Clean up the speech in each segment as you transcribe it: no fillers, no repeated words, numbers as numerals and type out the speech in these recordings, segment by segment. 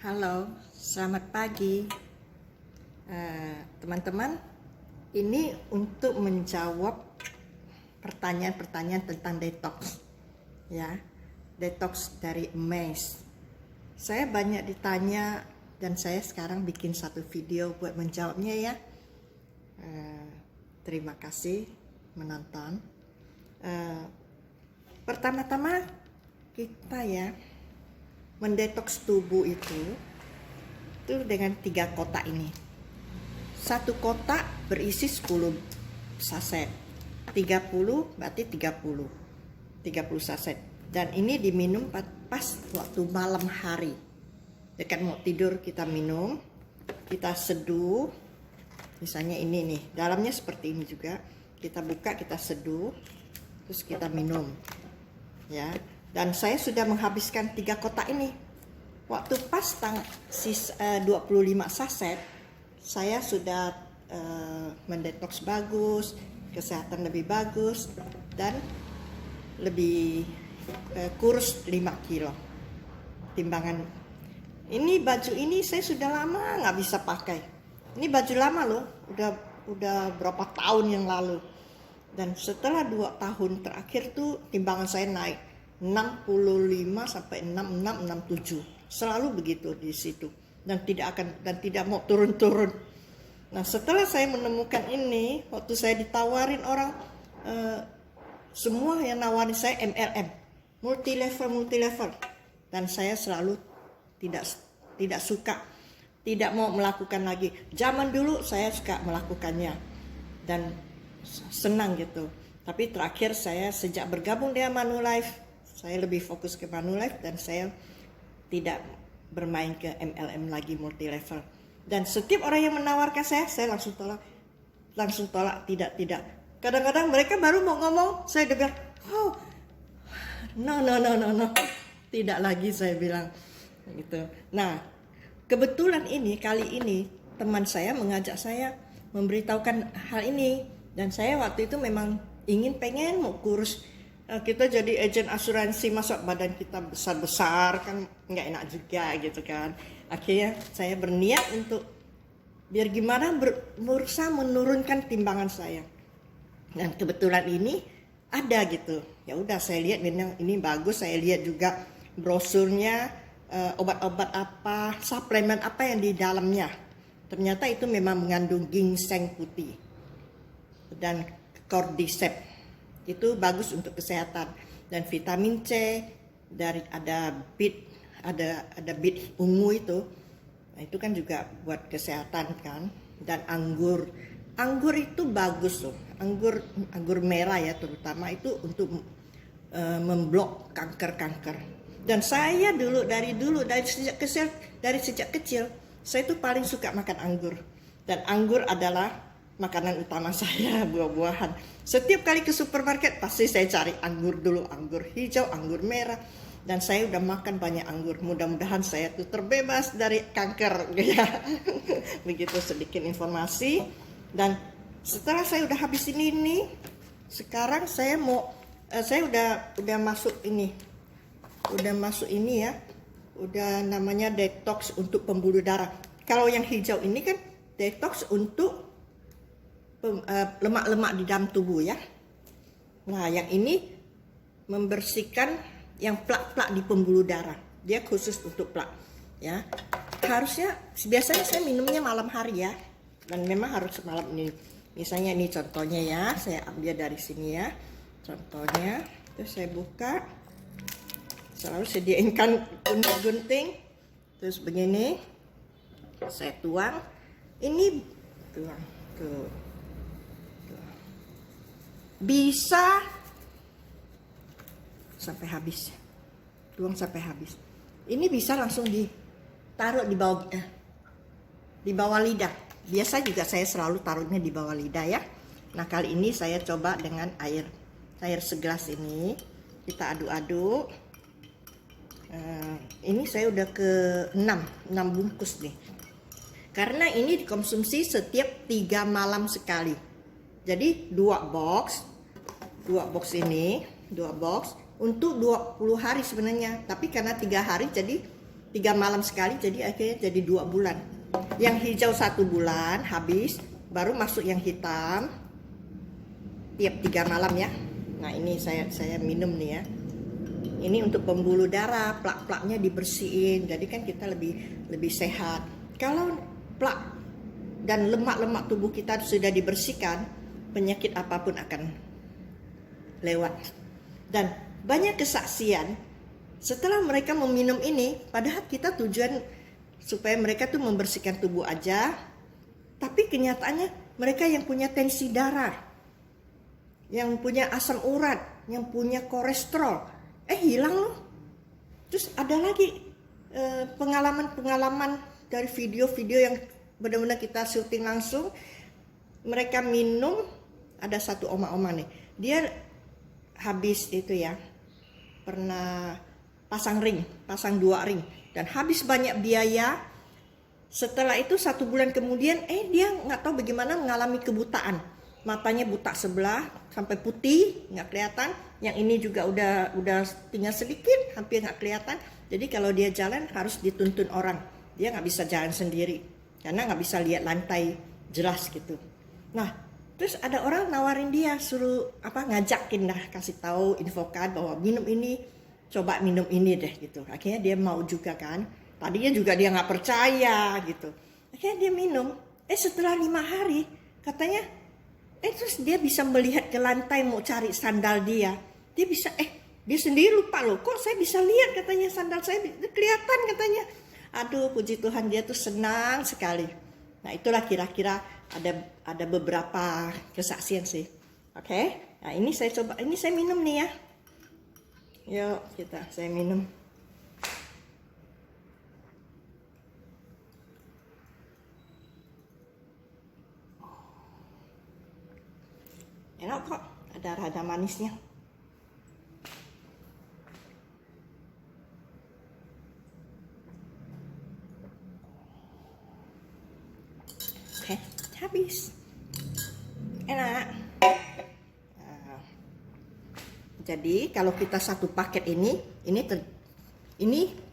Halo, selamat pagi teman-teman. Ini untuk menjawab pertanyaan-pertanyaan tentang detox, ya, detox dari Amaze. Saya banyak ditanya dan saya sekarang bikin satu video buat menjawabnya ya. Terima kasih menonton. Pertama-tama kita ya mendetoks tubuh itu dengan 3 kotak ini. Satu kotak berisi 10 saset. 30 berarti 30 saset. Dan ini diminum pas waktu malam hari. Dekat mau tidur kita minum, kita seduh. Misalnya ini nih, dalamnya seperti ini juga. Kita buka, kita seduh, terus kita minum. Ya. Dan saya sudah menghabiskan 3 kotak ini. Waktu pas 25 saset, saya sudah mendetoks bagus, kesehatan lebih bagus, dan lebih kurus 5 kilo timbangan. Ini baju ini saya sudah lama nggak bisa pakai. Ini baju lama loh, udah berapa tahun yang lalu. Dan setelah 2 tahun terakhir tuh timbangan saya naik 65 sampai 66, 67. Selalu begitu di situ dan tidak mau turun-turun. Nah, setelah saya menemukan ini, waktu saya ditawarin orang semua yang nawarin saya MLM, multi level, dan saya selalu tidak suka, tidak mau melakukan lagi. Zaman dulu saya suka melakukannya dan senang gitu. Tapi terakhir saya sejak bergabung dengan Manulife, saya lebih fokus ke Manulife dan saya tidak bermain ke MLM lagi multi level. Dan setiap orang yang menawarkan saya langsung tolak, tidak. Kadang-kadang mereka baru mau ngomong, saya udah bilang, oh, no, tidak lagi, saya bilang gitu. Nah, kebetulan kali ini teman saya mengajak saya memberitahukan hal ini, dan saya waktu itu memang pengen mau kurus. Kita jadi agen asuransi, masa badan kita besar-besar kan nggak enak juga gitu kan. Akhirnya saya berniat untuk biar gimana berusaha menurunkan timbangan saya. Dan kebetulan ini ada gitu. Ya udah, saya lihat ini bagus, saya lihat juga brosurnya, obat-obat apa, suplemen apa yang di dalamnya. Ternyata itu memang mengandung ginseng putih dan cordyceps. Itu bagus untuk kesehatan, dan vitamin C, dari ada bit ungu itu. Nah, itu kan juga buat kesehatan kan. Dan anggur itu bagus loh. Anggur merah ya terutama, itu untuk memblok kanker. Dan saya dari sejak kecil saya tuh paling suka makan anggur. Dan anggur adalah makanan utama saya, buah-buahan. Setiap kali ke supermarket pasti saya cari anggur dulu, anggur hijau, anggur merah. Dan saya udah makan banyak anggur. Mudah-mudahan saya tuh terbebas dari kanker ya. Begitu sedikit informasi. Dan setelah saya udah habis ini, sekarang saya udah masuk ini. Udah masuk ini ya. Udah namanya detox untuk pembuluh darah. Kalau yang hijau ini kan detox untuk lemak-lemak di dalam tubuh ya. Nah, yang ini membersihkan yang plak-plak di pembuluh darah. Dia khusus untuk plak ya. Biasanya saya minumnya malam hari ya. Dan memang harus malam ini. Misalnya ini contohnya ya, saya ambil dari sini ya. Contohnya, terus saya buka. Selalu sediakan gunting. Terus begini. Saya tuang. Ini tuang tuh. Bisa sampai habis, tuang sampai habis. Ini bisa langsung ditaruh di bawah lidah. Biasa juga saya selalu taruhnya di bawah lidah ya. Nah, kali ini saya coba dengan air segelas ini. Kita aduk-aduk. Ini saya udah ke 6 bungkus nih. Karena ini dikonsumsi setiap 3 malam sekali. Jadi 2 box untuk 20 hari sebenarnya. Tapi karena 3 hari jadi 3 malam sekali, jadi akhirnya jadi 2 bulan. Yang hijau 1 bulan habis, baru masuk yang hitam tiap 3 malam ya. Nah ini saya minum nih ya. Ini untuk pembuluh darah, plak-plaknya dibersihin, jadi kan kita lebih sehat. Kalau plak dan lemak-lemak tubuh kita sudah dibersihkan, penyakit apapun akan lewat. Dan banyak kesaksian setelah mereka meminum ini, padahal kita tujuan supaya mereka tuh membersihkan tubuh aja, tapi kenyataannya mereka yang punya tensi darah, yang punya asam urat, yang punya kolesterol, hilang loh. Terus ada lagi pengalaman dari video-video yang benar-benar kita syuting langsung. Mereka minum, ada satu oma-oma nih, dia habis itu ya, pernah pasang 2 ring, dan habis banyak biaya. Setelah itu 1 bulan kemudian, dia nggak tahu bagaimana mengalami kebutaan. Matanya buta sebelah sampai putih, nggak kelihatan. Yang ini juga udah tinggal sedikit, hampir nggak kelihatan. Jadi kalau dia jalan harus dituntun orang. Dia nggak bisa jalan sendiri karena nggak bisa lihat lantai jelas gitu. Nah, terus ada orang nawarin dia, suruh ngajakin dah, kasih tahu, infokan bahwa minum ini, coba minum ini deh gitu. Akhirnya dia mau juga kan. Tadinya juga dia nggak percaya gitu. Akhirnya dia minum. Setelah 5 hari katanya, terus dia bisa melihat ke lantai mau cari sandal dia. Dia bisa, dia sendiri lupa loh, kok saya bisa lihat katanya sandal saya kelihatan katanya. Aduh, puji Tuhan, dia tuh senang sekali. Nah itulah kira-kira ada beberapa kesaksian sih. Oke. Nah ini saya coba, ini saya minum nih ya. Yuk saya minum. Enak kok, ada rada manisnya. Oke, habis. Enak. Nah, jadi kalau kita satu paket ini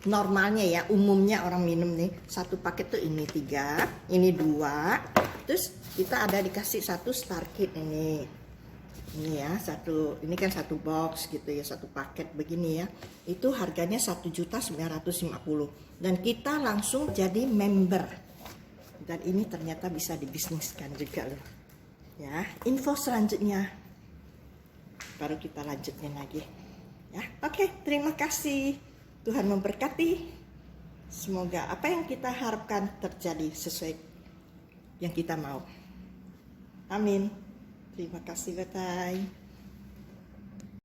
normalnya ya, umumnya orang minum nih, satu paket tuh ini 3, ini 2, terus kita ada dikasih 1 star kit ini ya, ini kan 1 box gitu ya, 1 paket begini ya, itu harganya 1.950.000 dan kita langsung jadi member, dan ini ternyata bisa dibisniskan juga loh ya. Info selanjutnya baru kita lanjutin lagi ya. Oke, terima kasih. Tuhan memberkati. Semoga apa yang kita harapkan terjadi sesuai yang kita mau. Amin. Terima kasih, bye-bye.